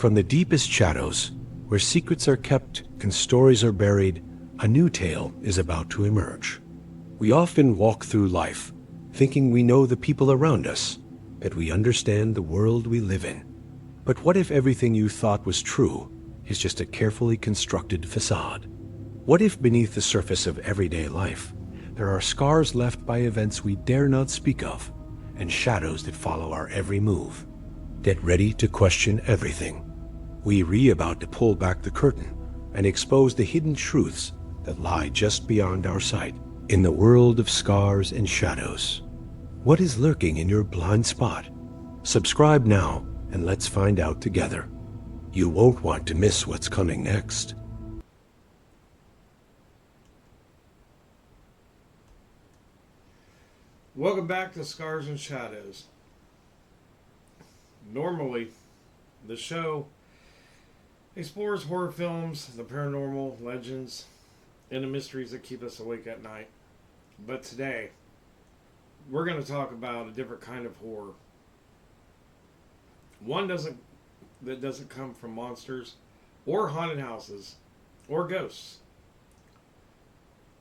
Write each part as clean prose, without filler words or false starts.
From the deepest shadows, where secrets are kept and stories are buried, a new tale is about to emerge. We often walk through life thinking we know the people around us, that we understand the world we live in. But what if everything you thought was true is just a carefully constructed facade? What if beneath the surface of everyday life, there are scars left by events we dare not speak of, and shadows that follow our every move? Get ready to question everything. We're about to pull back the curtain and expose the hidden truths that lie just beyond our sight. In the world of scars and shadows, what is lurking in your blind spot? Subscribe now and let's find out together. You won't want to miss what's coming next. Welcome back to Scars and Shadows. Normally, the show explores horror films, the paranormal, legends, and the mysteries that keep us awake at night. But today, we're going to talk about a different kind of horror. One that doesn't come from monsters or haunted houses or ghosts.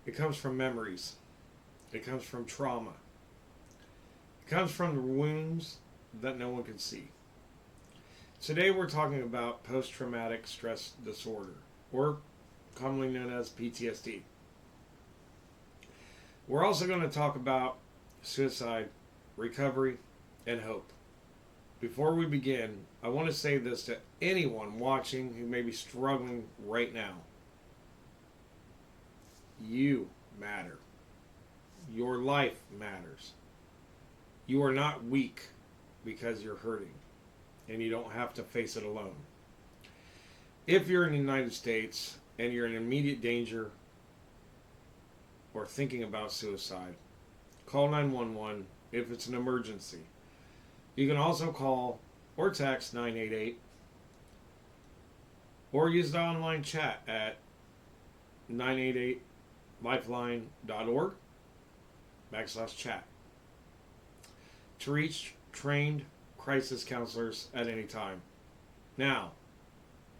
It comes from memories. It comes from trauma. It comes from the wounds that no one can see. Today we're talking about post-traumatic stress disorder, or commonly known as PTSD. We're also going to talk about suicide, recovery, and hope. Before we begin, I want to say this to anyone watching who may be struggling right now. You matter. Your life matters. You are not weak because you're hurting, and you don't have to face it alone. If you're in the United States and you're in immediate danger or thinking about suicide, call 911 if it's an emergency. You can also call or text 988 or use the online chat at 988lifeline.org/chat to reach trained crisis counselors at any time. Now,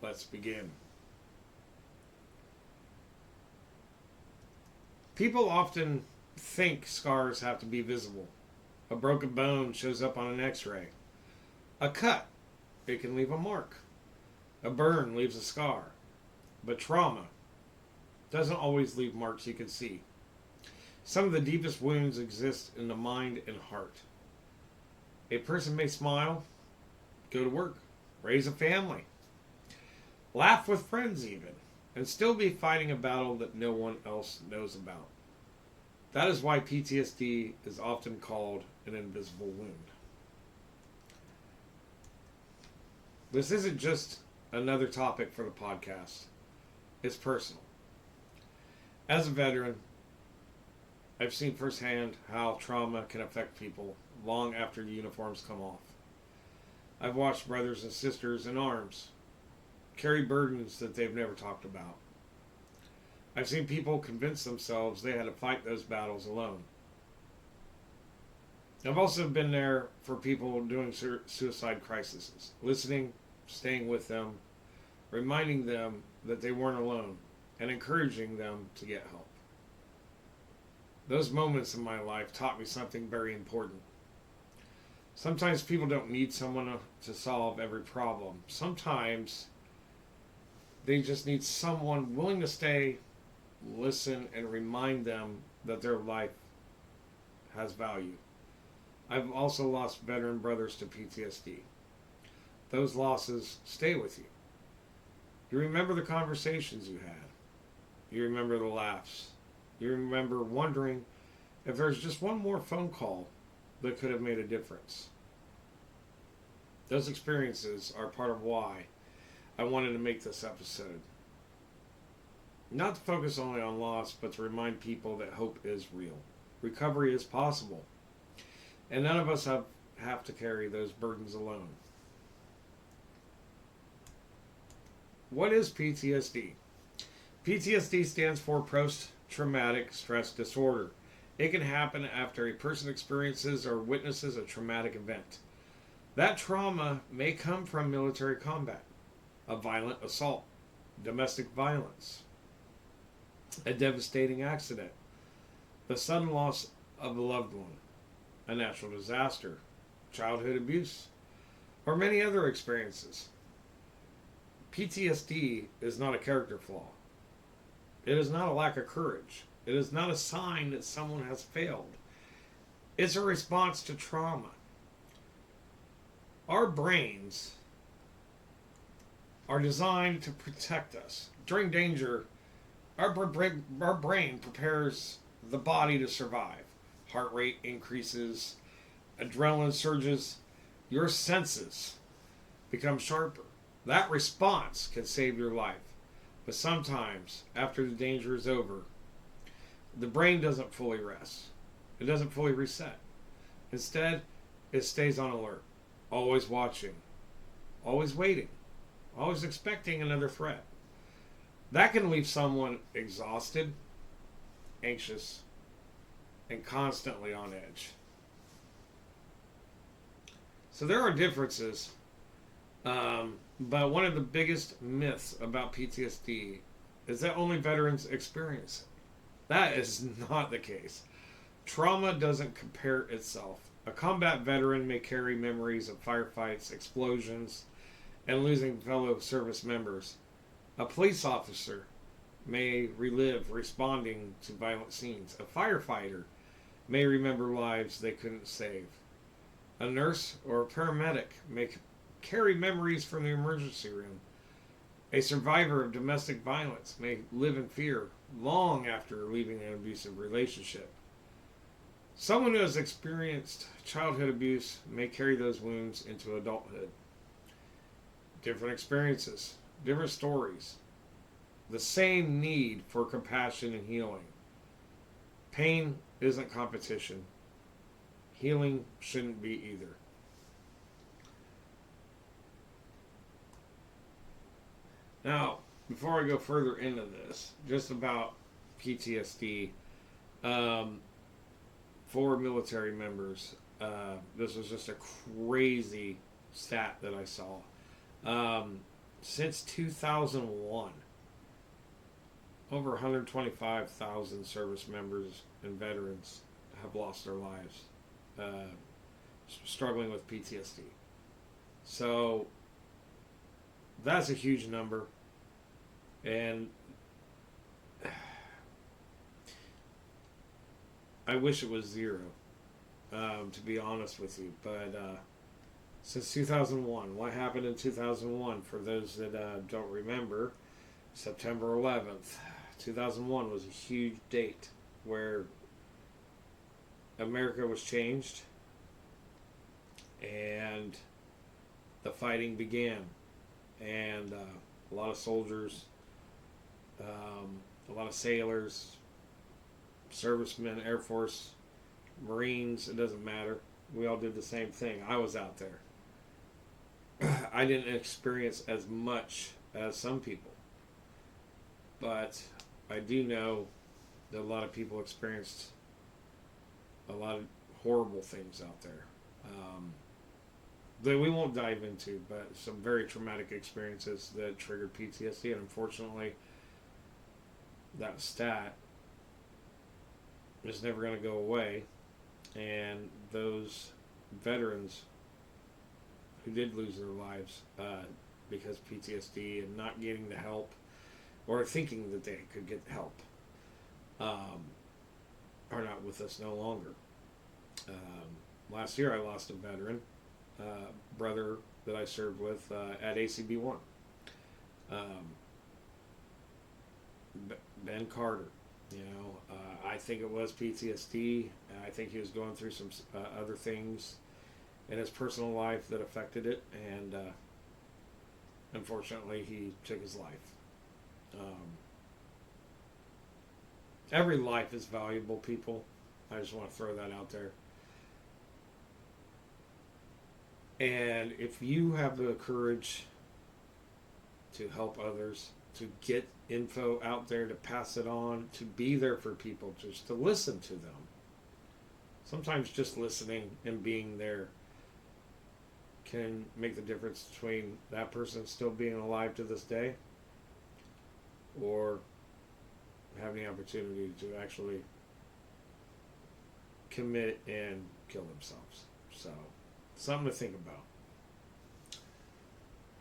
let's begin. People often think scars have to be visible. A broken bone shows up on an x-ray. A cut, it can leave a mark. A burn leaves a scar. But trauma doesn't always leave marks you can see. Some of the deepest wounds exist in the mind and heart. A person may smile, go to work, raise a family, laugh with friends even, and still be fighting a battle that no one else knows about. That is why PTSD is often called an invisible wound. This isn't just another topic for the podcast. It's personal. As a veteran, I've seen firsthand how trauma can affect people long after uniforms come off. I've watched brothers and sisters in arms carry burdens that they've never talked about. I've seen people convince themselves they had to fight those battles alone. I've also been there for people doing suicide crises, listening, staying with them, reminding them that they weren't alone, and encouraging them to get help. Those moments in my life taught me something very important. Sometimes people don't need someone to solve every problem. Sometimes they just need someone willing to stay, listen, and remind them that their life has value. I've also lost veteran brothers to PTSD. Those losses stay with you. You remember the conversations you had. You remember the laughs. You remember wondering if there's just one more phone call that could have made a difference. Those experiences are part of why I wanted to make this episode. Not to focus only on loss, but to remind people that hope is real. Recovery is possible. And none of us have to carry those burdens alone. What is PTSD? PTSD stands for post-traumatic stress disorder. It can happen after a person experiences or witnesses a traumatic event. That trauma may come from military combat, a violent assault, domestic violence, a devastating accident, the sudden loss of a loved one, a natural disaster, childhood abuse, or many other experiences. PTSD is not a character flaw. It is not a lack of courage. It is not a sign that someone has failed. It's a response to trauma. Our brains are designed to protect us. During danger, our brain prepares the body to survive. Heart rate increases, adrenaline surges, your senses become sharper. That response can save your life. But sometimes, after the danger is over, the brain doesn't fully rest. It doesn't fully reset. Instead, it stays on alert, always watching, always waiting, always expecting another threat. That can leave someone exhausted, anxious, and constantly on edge. So there are differences, but one of the biggest myths about PTSD is that only veterans experience it. That is not the case. Trauma doesn't compare itself. A combat veteran may carry memories of firefights, explosions, and losing fellow service members. A police officer may relive responding to violent scenes. A firefighter may remember lives they couldn't save. A nurse or a paramedic may carry memories from the emergency room. A survivor of domestic violence may live in fear long after leaving an abusive relationship. Someone who has experienced childhood abuse may carry those wounds into adulthood. Different experiences, different stories, the same need for compassion and healing. Pain isn't competition. Healing shouldn't be either. Now, before I go further into this, just about PTSD, for military members, this was just a crazy stat that I saw. Since 2001, over 125,000 service members and veterans have lost their lives struggling with PTSD. So that's a huge number, and I wish it was zero, to be honest with you. But since 2001, what happened in 2001? For those that don't remember, September 11th, 2001 was a huge date where America was changed and the fighting began. And a lot of soldiers, a lot of sailors, servicemen, Air Force, Marines, it doesn't matter. We all did the same thing. I was out there. I didn't experience as much as some people, but I do know that a lot of people experienced a lot of horrible things out there that we won't dive into, but some very traumatic experiences that triggered PTSD, and unfortunately that stat is never going to go away. And those veterans who did lose their lives because PTSD and not getting the help or thinking that they could get help are not with us no longer. Last year I lost a veteran brother that I served with at ACB 1, Ben Carter. I think it was PTSD. I think he was going through some other things in his personal life that affected it, and unfortunately he took his life. Every life is valuable, people. I just want to throw that out there. And if you have the courage to help others, to get info out there, to pass it on, to be there for people, just to listen to them. Sometimes just listening and being there can make the difference between that person still being alive to this day or having the opportunity to actually commit and kill themselves. So, something to think about.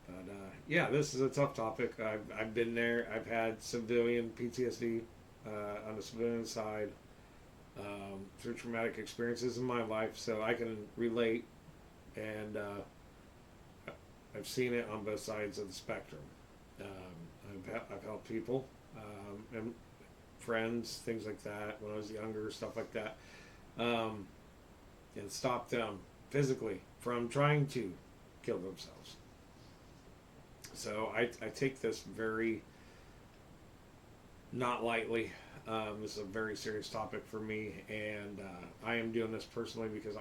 But yeah, this is a tough topic. I've been there. I've had civilian PTSD on the civilian side through traumatic experiences in my life, so I can relate, and I've seen it on both sides of the spectrum. I've helped people and friends, things like that, when I was younger, stuff like that, and stopped them physically from trying to kill themselves. So I take this very not lightly. This is a very serious topic for me, and I am doing this personally because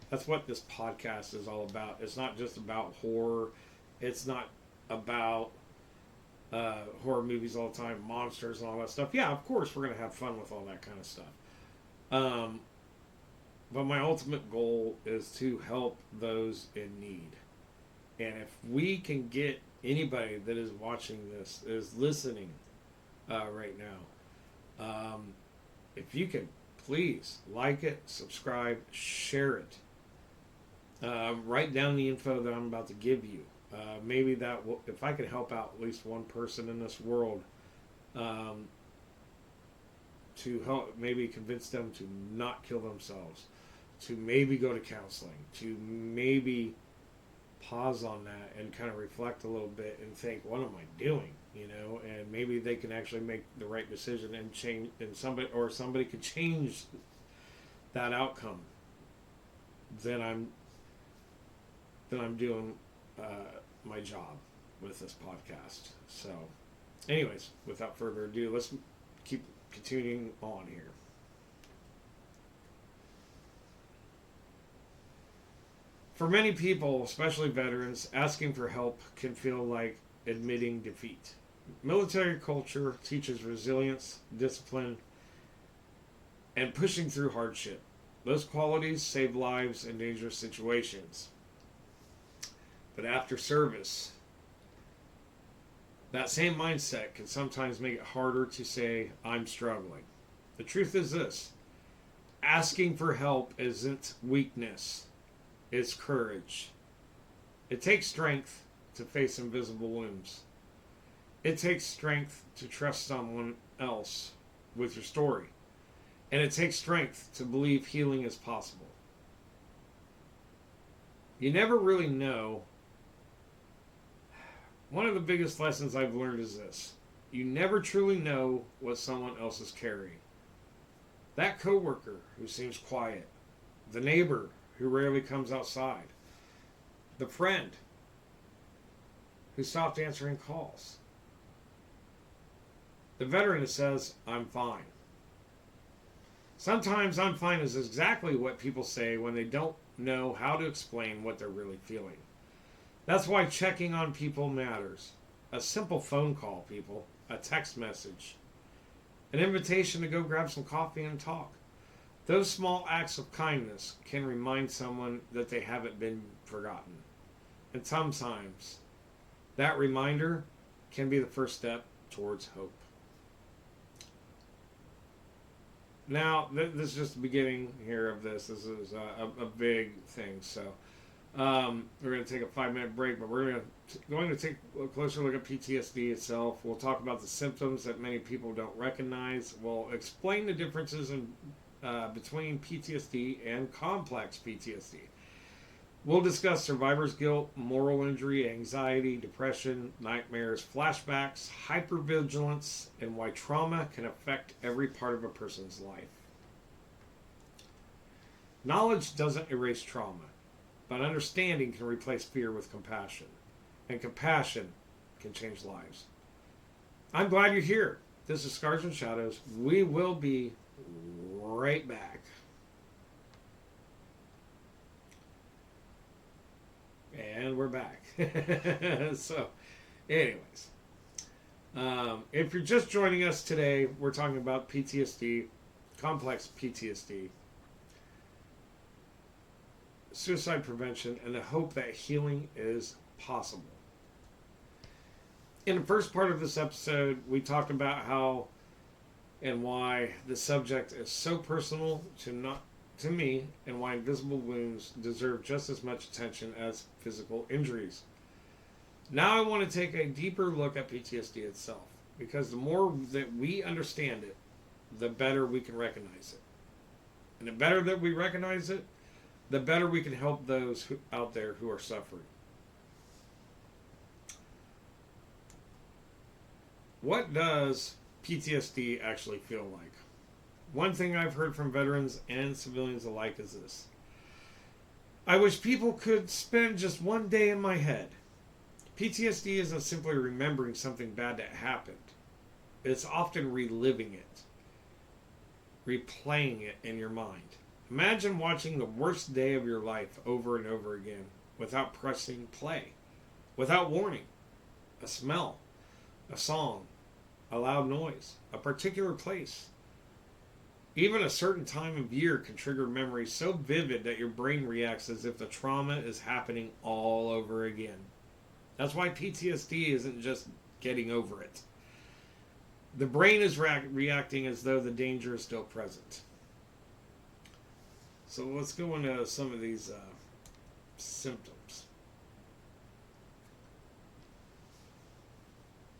that's what this podcast is all about. It's not just about horror. It's not about horror movies all the time, monsters and all that stuff. Yeah, of course we're going to have fun with all that kind of stuff. But my ultimate goal is to help those in need. And if we can get anybody that is watching this, is listening right now, if you can please like it, subscribe, share it. Write down the info that I'm about to give you. Maybe that will, if I can help out at least one person in this world, to help maybe convince them to not kill themselves, to maybe go to counseling, to maybe pause on that and kind of reflect a little bit and think, what am I doing? You know, and maybe they can actually make the right decision and change, and somebody could change that outcome. Then I'm doing my job with this podcast. So, anyways, without further ado, let's keep continuing on here. For many people, especially veterans, asking for help can feel like admitting defeat. Military culture teaches resilience, discipline, and pushing through hardship. Those qualities save lives in dangerous situations. But after service, that same mindset can sometimes make it harder to say, I'm struggling. The truth is this: asking for help isn't weakness, it's courage. It takes strength to face invisible wounds. It takes strength to trust someone else with your story. And it takes strength to believe healing is possible. You never really know. One of the biggest lessons I've learned is this: you never truly know what someone else is carrying. That coworker who seems quiet, the neighbor who rarely comes outside, the friend who stopped answering calls, the veteran that says, I'm fine. Sometimes I'm fine is exactly what people say when they don't know how to explain what they're really feeling. That's why checking on people matters. A simple phone call, people, a text message, an invitation to go grab some coffee and talk. Those small acts of kindness can remind someone that they haven't been forgotten. And sometimes that reminder can be the first step towards hope. Now, this is just the beginning here of this. This is a big thing. So we're going to take a 5-minute break, but we're going to take a closer look at PTSD itself. We'll talk about the symptoms that many people don't recognize. We'll explain the differences between PTSD and complex PTSD. We'll discuss survivor's guilt, moral injury, anxiety, depression, nightmares, flashbacks, hypervigilance, and why trauma can affect every part of a person's life. Knowledge doesn't erase trauma, but understanding can replace fear with compassion, and compassion can change lives. I'm glad you're here. This is Scars and Shadows. We will be right back. And we're back. So, anyways, if you're just joining us today, we're talking about PTSD, complex PTSD. suicide prevention, and the hope that healing is possible. In the first part of this episode, we talked about how and why the subject is so personal to me, and why invisible wounds deserve just as much attention as physical injuries. Now I want to take a deeper look at PTSD itself, because the more that we understand it, the better we can recognize it. And the better that we recognize it, the better we can help those out there who are suffering. What does PTSD actually feel like? One thing I've heard from veterans and civilians alike is this: I wish people could spend just one day in my head. PTSD isn't simply remembering something bad that happened. It's often reliving it, replaying it in your mind. Imagine watching the worst day of your life over and over again without pressing play, without warning. A smell, a song, a loud noise, a particular place. Even a certain time of year can trigger memories so vivid that your brain reacts as if the trauma is happening all over again. That's why PTSD isn't just getting over it. The brain is reacting as though the danger is still present. So let's go into some of these symptoms.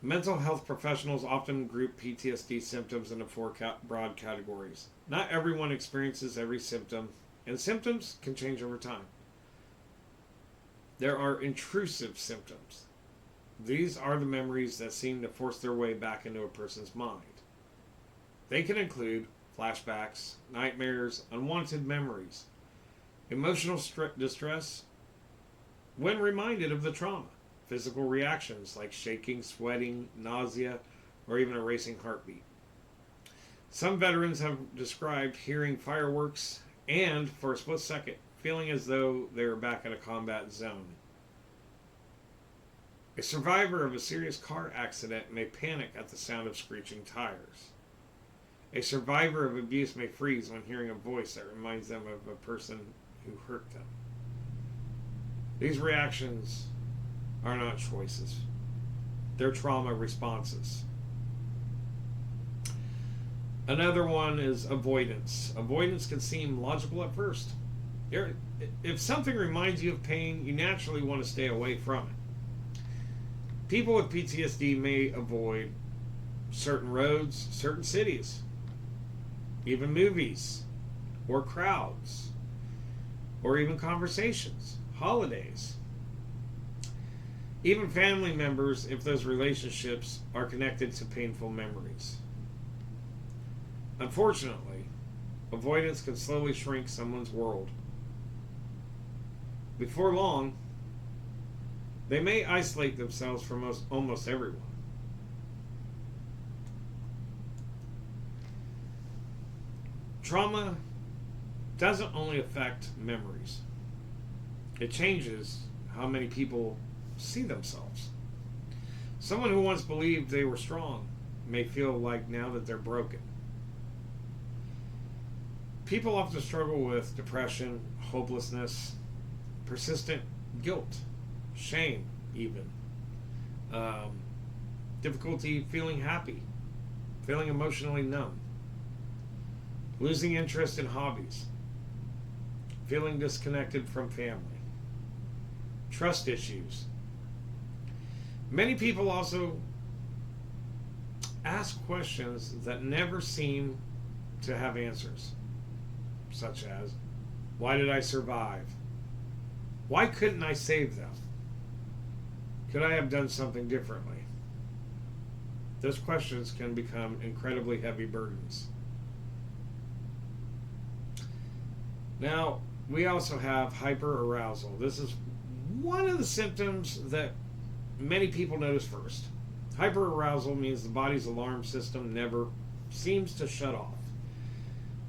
Mental health professionals often group PTSD symptoms into four broad categories. Not everyone experiences every symptom, and symptoms can change over time. There are intrusive symptoms. These are the memories that seem to force their way back into a person's mind. They can include flashbacks, nightmares, unwanted memories, emotional distress when reminded of the trauma, physical reactions like shaking, sweating, nausea, or even a racing heartbeat. Some veterans have described hearing fireworks and, for a split second, feeling as though they were back in a combat zone. A survivor of a serious car accident may panic at the sound of screeching tires. A survivor of abuse may freeze when hearing a voice that reminds them of a person who hurt them. These reactions are not choices. They're trauma responses. Another one is avoidance. Avoidance can seem logical at first. If something reminds you of pain, you naturally want to stay away from it. People with PTSD may avoid certain roads, certain cities, even movies, or crowds, or even conversations, holidays, even family members if those relationships are connected to painful memories. Unfortunately, avoidance can slowly shrink someone's world. Before long, they may isolate themselves from almost everyone. Trauma doesn't only affect memories. It changes how many people see themselves. Someone who once believed they were strong may feel like now that they're broken. People often struggle with depression, hopelessness, persistent guilt, shame even, difficulty feeling happy, feeling emotionally numb, losing interest in hobbies, feeling disconnected from family, trust issues. Many people also ask questions that never seem to have answers, such as, why did I survive? Why couldn't I save them? Could I have done something differently? Those questions can become incredibly heavy burdens. Now, we also have hyperarousal. This is one of the symptoms that many people notice first. Hyperarousal means the body's alarm system never seems to shut off.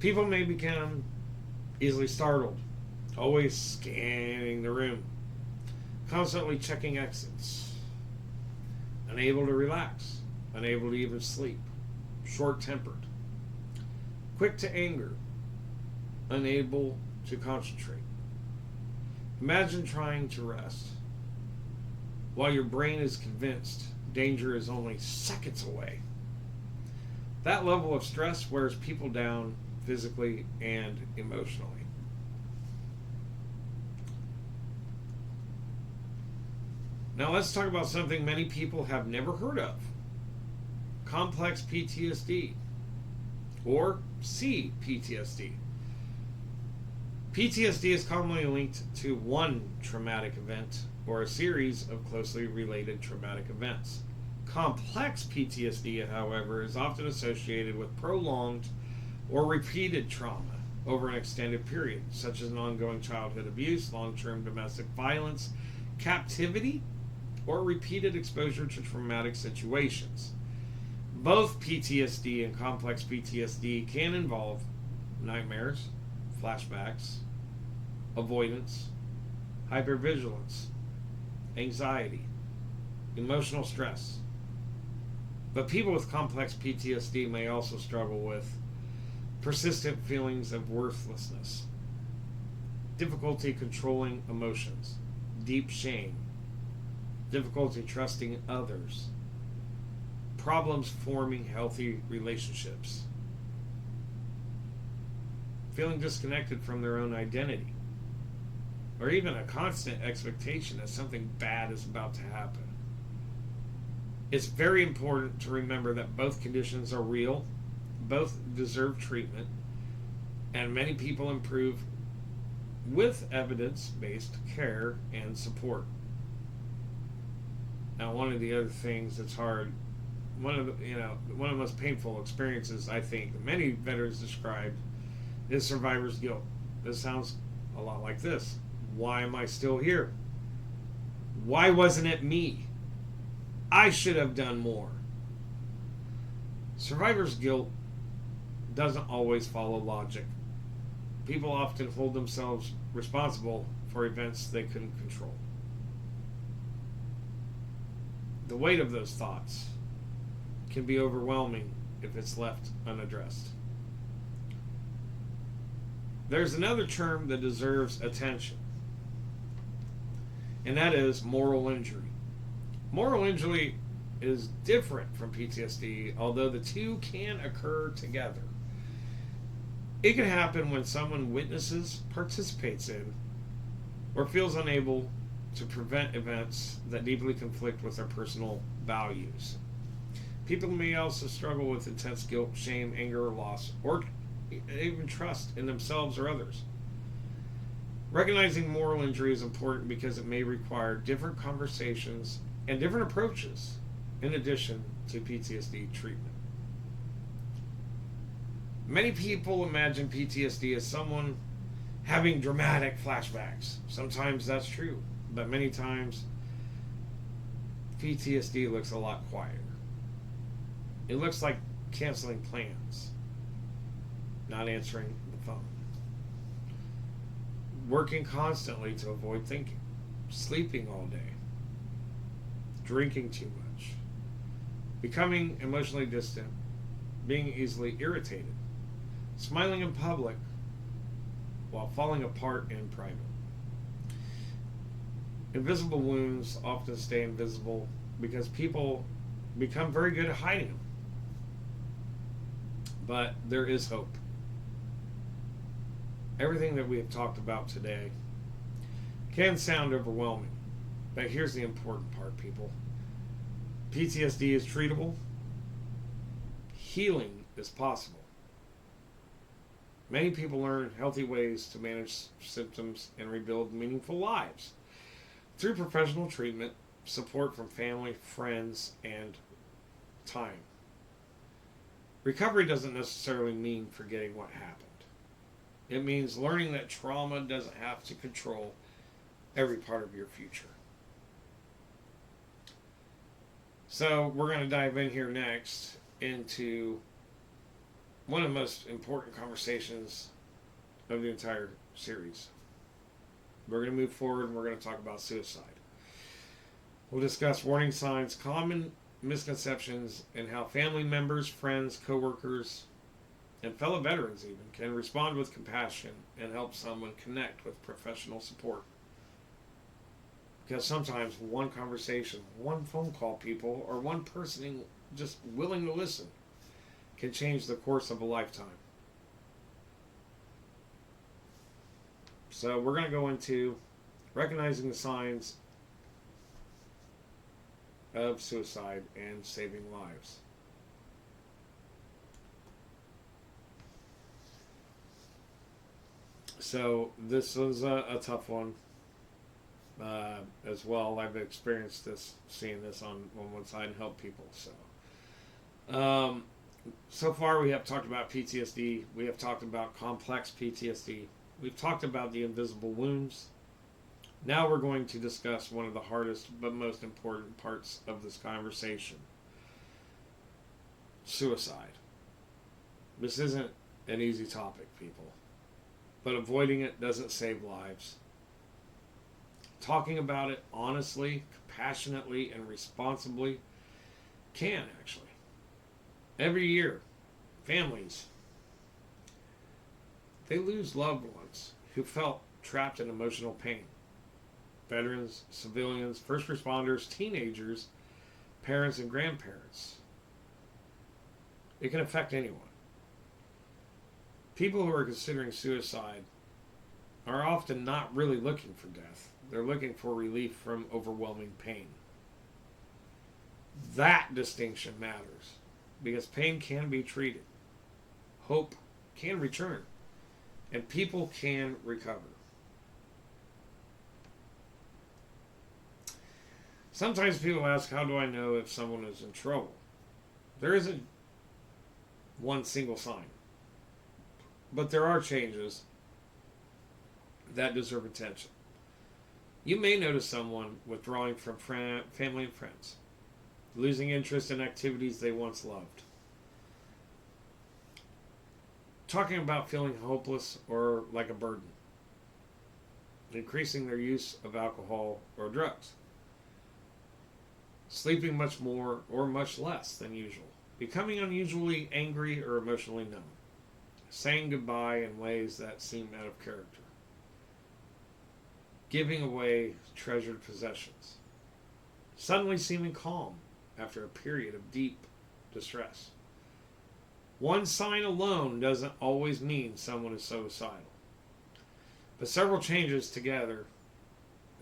People may become easily startled, always scanning the room, constantly checking exits, unable to relax, unable to even sleep, short-tempered, quick to anger, unable to concentrate. Imagine trying to rest while your brain is convinced danger is only seconds away. That level of stress wears people down physically and emotionally. Now let's talk about something many people have never heard of: complex PTSD, or CPTSD. PTSD is commonly linked to one traumatic event or a series of closely related traumatic events. Complex PTSD, however, is often associated with prolonged or repeated trauma over an extended period, such as an ongoing childhood abuse, long-term domestic violence, captivity, or repeated exposure to traumatic situations. Both PTSD and complex PTSD can involve nightmares, flashbacks, avoidance, hypervigilance, anxiety, emotional stress. But people with complex PTSD may also struggle with persistent feelings of worthlessness, difficulty controlling emotions, deep shame, difficulty trusting others, problems forming healthy relationships, feeling disconnected from their own identity, or even a constant expectation that something bad is about to happen. It's very important to remember that both conditions are real, both deserve treatment, and many people improve with evidence-based care and support. Now, one of the other things that's hard, one of the most painful experiences I think that many veterans describe is survivor's guilt. This sounds a lot like this: why am I still here? Why wasn't it me? I should have done more. Survivor's guilt doesn't always follow logic. People often hold themselves responsible for events they couldn't control. The weight of those thoughts can be overwhelming if it's left unaddressed. There's another term that deserves attention, and that is moral injury. Moral injury is different from PTSD, although the two can occur together. It can happen when someone witnesses, participates in, or feels unable to prevent events that deeply conflict with their personal values. People may also struggle with intense guilt, shame, anger, or loss, or even trust in themselves or others. Recognizing moral injury is important because it may require different conversations and different approaches in addition to PTSD treatment. Many people imagine PTSD as someone having dramatic flashbacks. Sometimes that's true, but many times PTSD looks a lot quieter. It looks like canceling plans, not answering the phone, working constantly to avoid thinking, sleeping all day, drinking too much, becoming emotionally distant, being easily irritated, smiling in public while falling apart in private. Invisible wounds often stay invisible because people become very good at hiding them. But there is hope. Everything that we have talked about today can sound overwhelming, but here's the important part, people. PTSD is treatable. Healing is possible. Many people learn healthy ways to manage symptoms and rebuild meaningful lives through professional treatment, support from family, friends, and time. Recovery doesn't necessarily mean forgetting what happened. It means learning that trauma doesn't have to control every part of your future. So we're going to dive in here next into one of the most important conversations of the entire series. We're going to move forward and we're going to talk about suicide. We'll discuss warning signs, common misconceptions, and how family members, friends, coworkers, and fellow veterans even can respond with compassion and help someone connect with professional support Because sometimes one conversation, one phone call, people, or one person just willing to listen can change the course of a lifetime. So we're going to go into recognizing the signs of suicide and saving lives. So this was a tough one as well. I've experienced this, seeing this on one side and help people. So far we have talked about PTSD. We have talked about complex PTSD. We've talked about the invisible wounds. Now we're going to discuss one of the hardest but most important parts of this conversation. Suicide. This isn't an easy topic, people. But avoiding it doesn't save lives. Talking about it honestly, compassionately, and responsibly can, actually. Every year, families, they lose loved ones who felt trapped in emotional pain. Veterans, civilians, first responders, teenagers, parents, and grandparents. It can affect anyone. People who are considering suicide are often not really looking for death. They're looking for relief from overwhelming pain. That distinction matters because pain can be treated. Hope can return. And people can recover. Sometimes people ask, how do I know if someone is in trouble? There isn't one single sign. But there are changes that deserve attention. You may notice someone withdrawing from family and friends, losing interest in activities they once loved, talking about feeling hopeless or like a burden, increasing their use of alcohol or drugs, sleeping much more or much less than usual, becoming unusually angry or emotionally numb, saying goodbye in ways that seem out of character, giving away treasured possessions, suddenly seeming calm after a period of deep distress. One sign alone doesn't always mean someone is suicidal. But several changes together,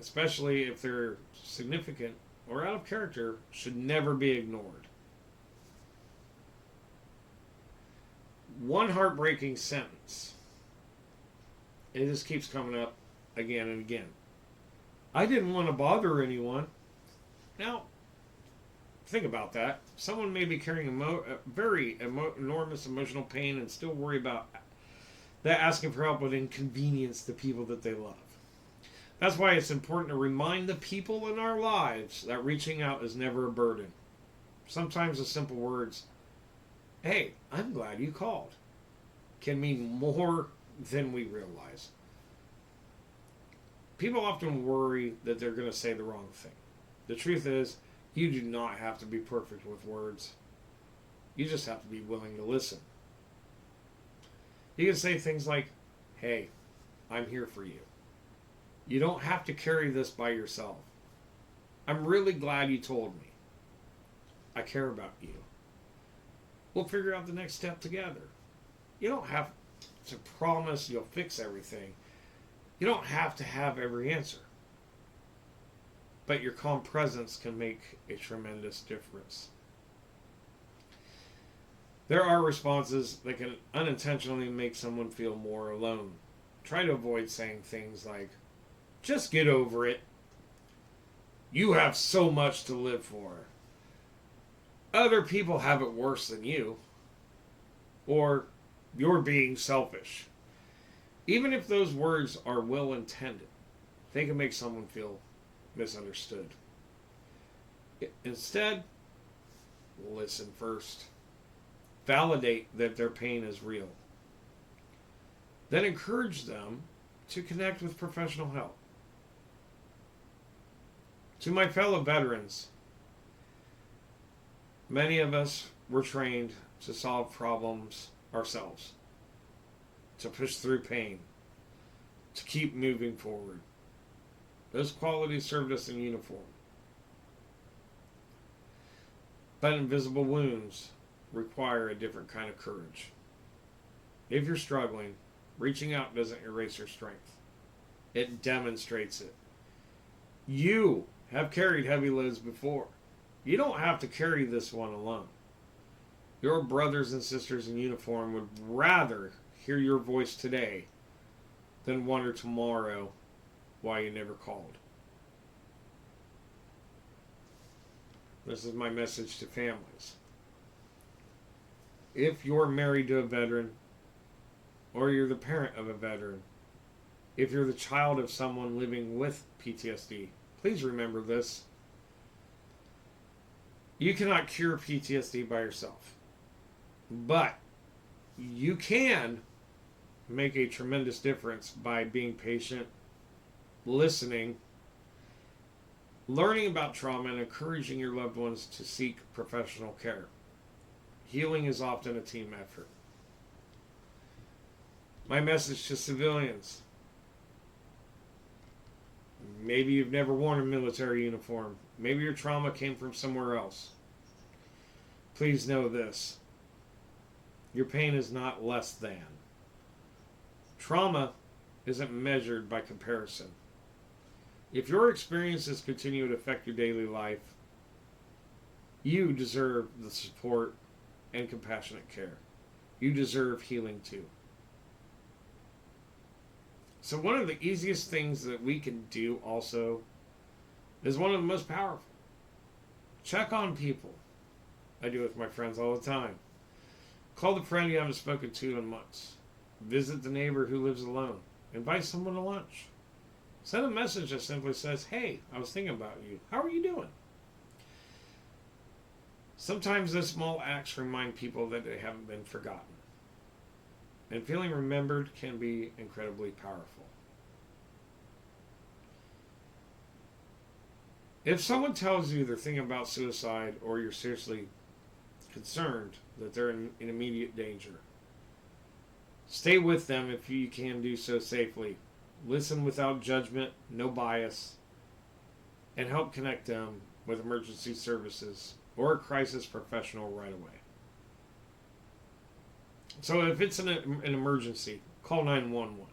especially if they're significant or out of character, should never be ignored. One heartbreaking sentence. It just keeps coming up again and again. I didn't want to bother anyone. Now, think about that. Someone may be carrying enormous emotional pain and still worry about that asking for help would inconvenience the people that they love. That's why it's important to remind the people in our lives that reaching out is never a burden. Sometimes the simple words, hey, I'm glad you called, can mean more than we realize. People often worry that they're going to say the wrong thing. The truth is, you do not have to be perfect with words. You just have to be willing to listen. You can say things like, hey, I'm here for you. You don't have to carry this by yourself. I'm really glad you told me. I care about you. We'll figure out the next step together. You don't have to promise you'll fix everything. You don't have to have every answer. But your calm presence can make a tremendous difference. There are responses that can unintentionally make someone feel more alone. Try to avoid saying things like, just get over it. You have so much to live for. Other people have it worse than you. Or you're being selfish. Even if those words are well intended, they can make someone feel misunderstood. Instead, listen first. Validate that their pain is real. Then encourage them to connect with professional help. To my fellow veterans, many of us were trained to solve problems ourselves, to push through pain, to keep moving forward. Those qualities served us in uniform. But invisible wounds require a different kind of courage. If you're struggling, reaching out doesn't erase your strength. It demonstrates it. You have carried heavy loads before. You don't have to carry this one alone. Your brothers and sisters in uniform would rather hear your voice today than wonder tomorrow why you never called. This is my message to families. If you're married to a veteran, or you're the parent of a veteran, if you're the child of someone living with PTSD, please remember this. You cannot cure PTSD by yourself. But you can make a tremendous difference by being patient, listening, learning about trauma, and encouraging your loved ones to seek professional care. Healing is often a team effort. My message to civilians. Maybe you've never worn a military uniform. Maybe your trauma came from somewhere else. Please know this. Your pain is not less than. Trauma isn't measured by comparison. If your experiences continue to affect your daily life, you deserve the support and compassionate care. You deserve healing too. So one of the easiest things that we can do also is one of the most powerful. Check on people. I do it with my friends all the time. Call the friend you haven't spoken to in months. Visit the neighbor who lives alone. Invite someone to lunch. Send a message that simply says, "Hey, I was thinking about you. How are you doing?" Sometimes those small acts remind people that they haven't been forgotten. And feeling remembered can be incredibly powerful. If someone tells you they're thinking about suicide or you're seriously concerned that they're in immediate danger, stay with them if you can do so safely. Listen without judgment, no bias, and help connect them with emergency services or a crisis professional right away. So if it's an emergency, call 911.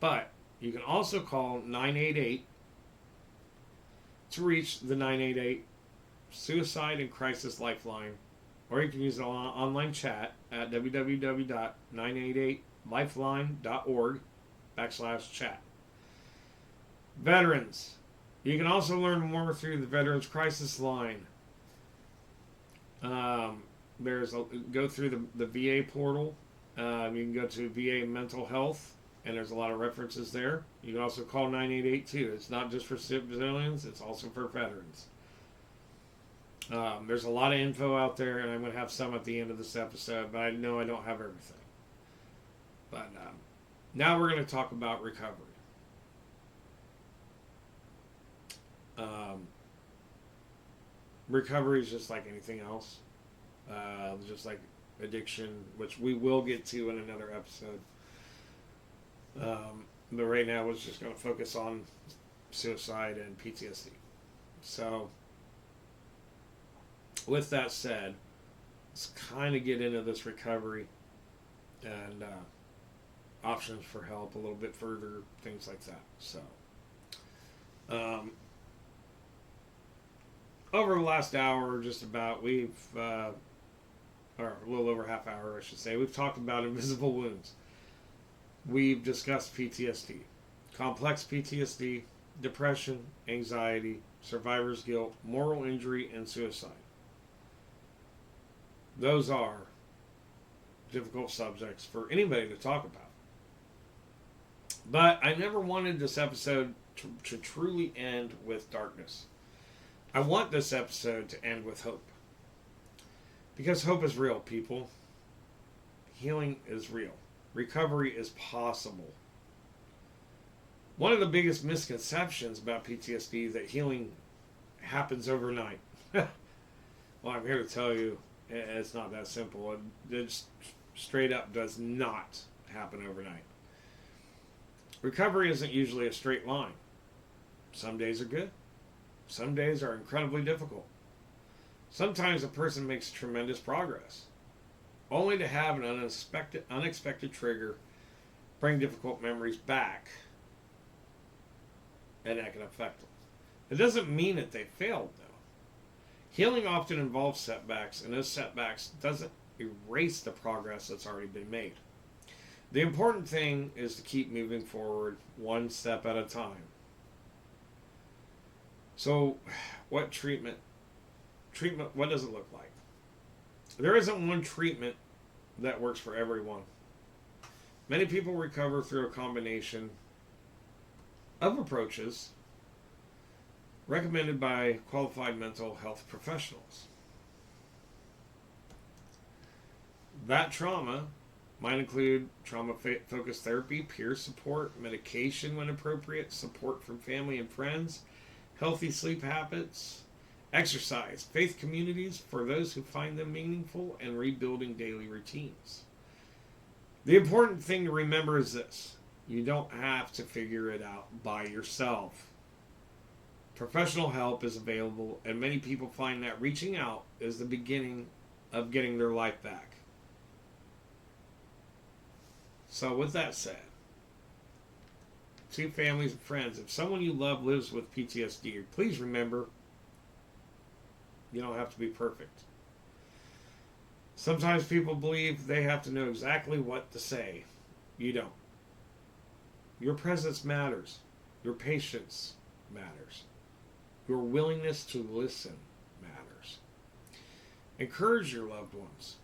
But you can also call 988 to reach the 988 Suicide and Crisis Lifeline, or you can use an online chat at www.988lifeline.org/chat. Veterans. You can also learn more through the Veterans Crisis Line. Go through the VA portal. You can go to VA Mental Health, and there's a lot of references there. You can also call 988 too. It's not just for civilians, it's also for veterans. There's a lot of info out there, and I'm going to have some at the end of this episode, but I know I don't have everything. But now we're going to talk about recovery. Recovery is just like anything else. Just like addiction, which we will get to in another episode. But right now, we're just going to focus on suicide and PTSD. So, with that said, let's kind of get into this recovery and options for help a little bit further, things like that. So, over the last hour, just about, or a little over half hour, I should say, we've talked about invisible wounds. We've discussed PTSD, complex PTSD, depression, anxiety, survivor's guilt, moral injury, and suicide. Those are difficult subjects for anybody to talk about. But I never wanted this episode to truly end with darkness. I want this episode to end with hope. Because hope is real, people. Healing is real. Recovery is possible. One of the biggest misconceptions about PTSD is that healing happens overnight. Well, I'm here to tell you, it's not that simple. It straight up does not happen overnight. Recovery isn't usually a straight line. Some days are good. Some days are incredibly difficult. Sometimes a person makes tremendous progress, only to have an unexpected trigger bring difficult memories back, and that can affect them. It doesn't mean that they failed, though. Healing often involves setbacks, and those setbacks doesn't erase the progress that's already been made. The important thing is to keep moving forward one step at a time. So, what treatment, what does it look like? There isn't one treatment that works for everyone. Many people recover through a combination of approaches recommended by qualified mental health professionals. That trauma might include trauma-focused therapy, peer support, medication when appropriate, support from family and friends, healthy sleep habits, exercise, faith communities for those who find them meaningful, and rebuilding daily routines. The important thing to remember is this: you don't have to figure it out by yourself. Professional help is available, and many people find that reaching out is the beginning of getting their life back. So with that said, to families and friends, if someone you love lives with PTSD, please remember, you don't have to be perfect. Sometimes people believe they have to know exactly what to say. You don't. Your presence matters. Your patience matters. Your willingness to listen matters. Encourage your loved ones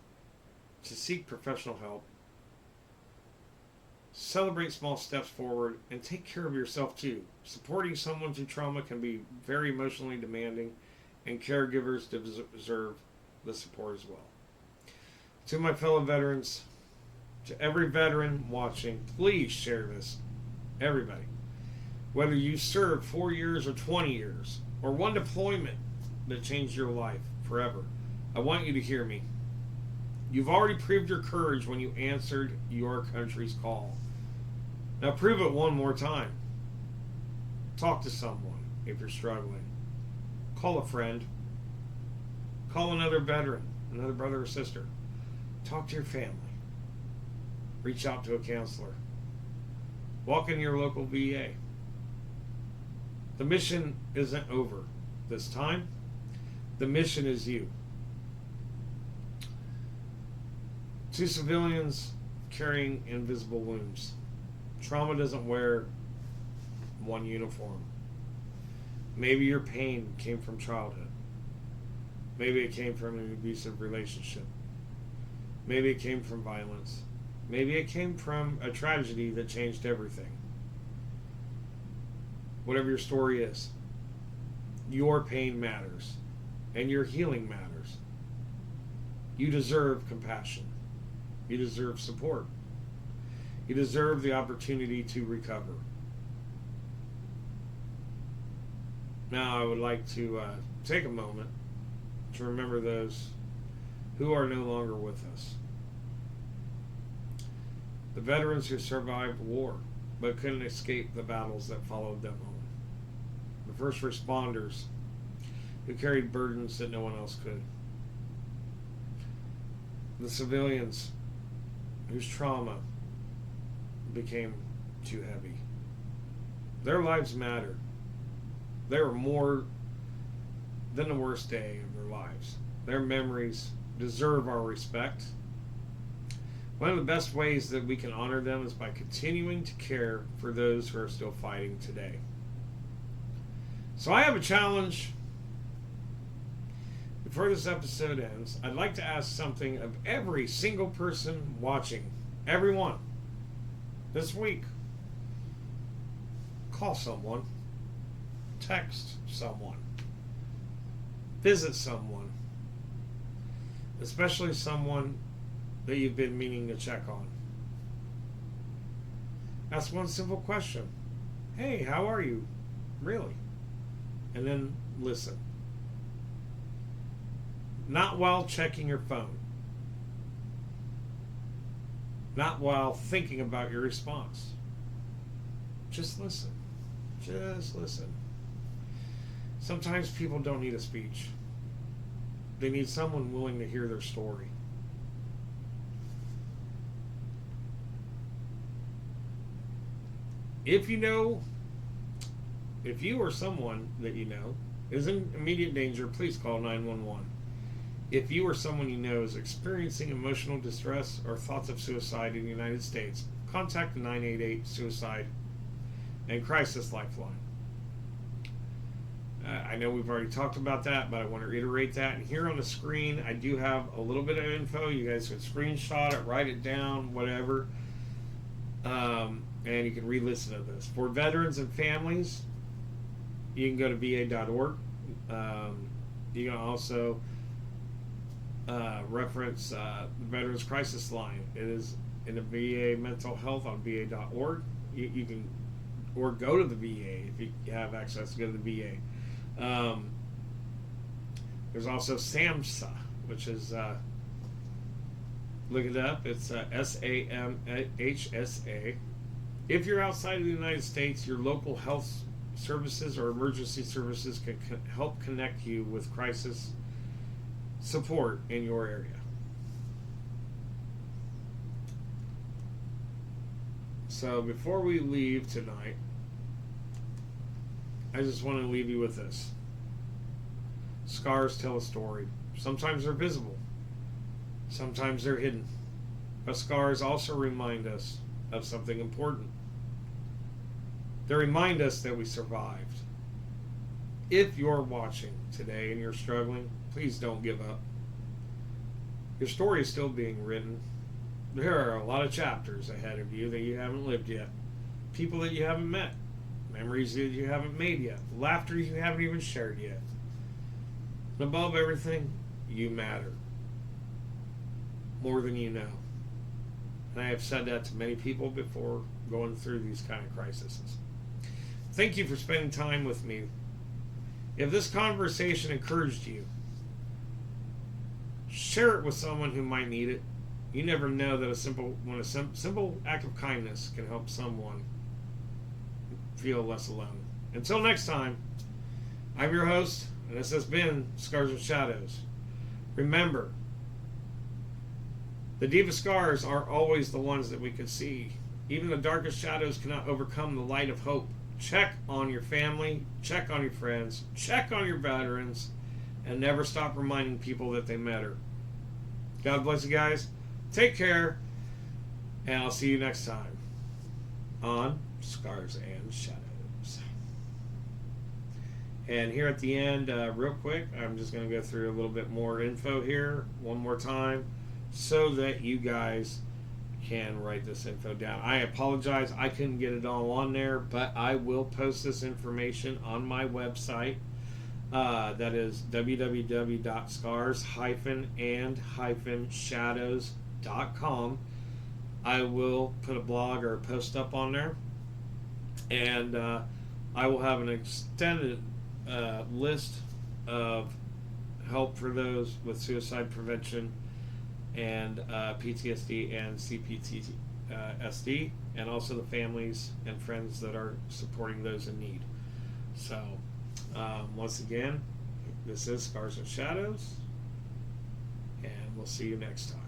to seek professional help. Celebrate small steps forward and take care of yourself too. Supporting someone through trauma can be very emotionally demanding, and caregivers deserve the support as well. To my fellow veterans, to every veteran watching, please share this. Everybody. Whether you served 4 years or 20 years, or one deployment that changed your life forever, I want you to hear me. You've already proved your courage when you answered your country's call. Now prove it one more time. Talk to someone if you're struggling. Call a friend. Call another veteran, another brother or sister. Talk to your family. Reach out to a counselor. Walk in your local VA. The mission isn't over this time. The mission is you. To civilians carrying invisible wounds, trauma doesn't wear one uniform. Maybe your pain came from childhood. Maybe it came from an abusive relationship. Maybe it came from violence. Maybe it came from a tragedy that changed everything. Whatever your story is, your pain matters, and your healing matters. You deserve compassion. You deserve support. You deserve the opportunity to recover. Now, I would like to take a moment to remember those who are no longer with us. The veterans who survived war but couldn't escape the battles that followed them home. The first responders who carried burdens that no one else could. The civilians whose trauma became too heavy. Their lives matter. They were more than the worst day of their lives. Their memories deserve our respect. One of the best ways that we can honor them is by continuing to care for those who are still fighting today. So I have a challenge. Before this episode ends, I'd like to ask something of every single person watching. Everyone. This week. Call someone. Text someone. Visit someone. Especially someone that you've been meaning to check on. Ask one simple question. Hey, how are you? Really? And then listen. Not while checking your phone. Not while thinking about your response. Just listen. Just listen. Sometimes people don't need a speech. They need someone willing to hear their story. If you or someone that you know is in immediate danger, please call 911. If you or someone you know is experiencing emotional distress or thoughts of suicide in the United States, contact the 988 Suicide and Crisis Lifeline. I know we've already talked about that, but I want to reiterate that. And here on the screen, I do have a little bit of info. You guys can screenshot it, write it down, whatever. And you can re-listen to this. For veterans and families, you can go to va.org. You can also reference the Veterans Crisis Line. It is in the VA Mental Health on va.org. You can, or go to the VA if you have access to go to the VA. There's also SAMHSA, which is look it up. It's SAMHSA. If you're outside of the United States, your local health services or emergency services can help connect you with crisis support in your area. So before we leave tonight, I just want to leave you with this. Scars tell a story. Sometimes they're visible. Sometimes they're hidden. But scars also remind us of something important. They remind us that we survived. If you're watching today and you're struggling, please don't give up. Your story is still being written. There are a lot of chapters ahead of you that you haven't lived yet. People that you haven't met. Memories that you haven't made yet. Laughter you haven't even shared yet. And above everything, you matter. More than you know. And I have said that to many people before going through these kind of crises. Thank you for spending time with me. If this conversation encouraged you, share it with someone who might need it. You never know that a simple act of kindness can help someone feel less alone. Until next time, I'm your host, and this has been Scars and Shadows. Remember, the deepest scars aren't always the ones that we can see. Even the darkest shadows cannot overcome the light of hope. Check on your family, check on your friends, check on your veterans, and never stop reminding people that they matter. God bless you guys. Take care, and I'll see you next time on Scars and Shadows. And here at the end, real quick, I'm just going to go through a little bit more info here one more time so that you guys can write this info down. I apologize, I couldn't get it all on there, but I will post this information on my website. That is www.scars-and-shadows.com. I will put a blog or a post up on there, and I will have an extended list of help for those with suicide prevention and PTSD and CPTSD, and also the families and friends that are supporting those in need. So once again, this is Scars and Shadows, and we'll see you next time.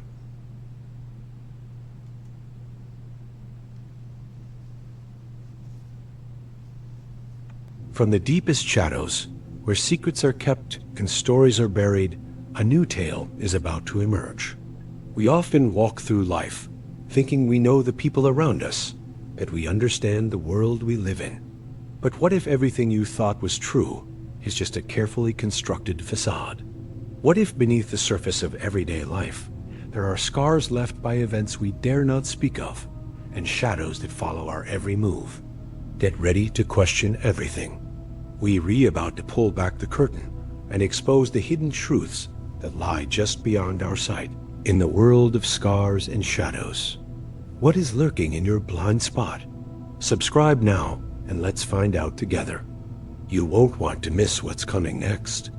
From the deepest shadows, where secrets are kept and stories are buried, a new tale is about to emerge. We often walk through life thinking we know the people around us, that we understand the world we live in. But what if everything you thought was true is just a carefully constructed facade? What if beneath the surface of everyday life, there are scars left by events we dare not speak of, and shadows that follow our every move? Get ready to question everything. We're about to pull back the curtain and expose the hidden truths that lie just beyond our sight. In the world of scars and shadows, what is lurking in your blind spot? Subscribe now and let's find out together. You won't want to miss what's coming next.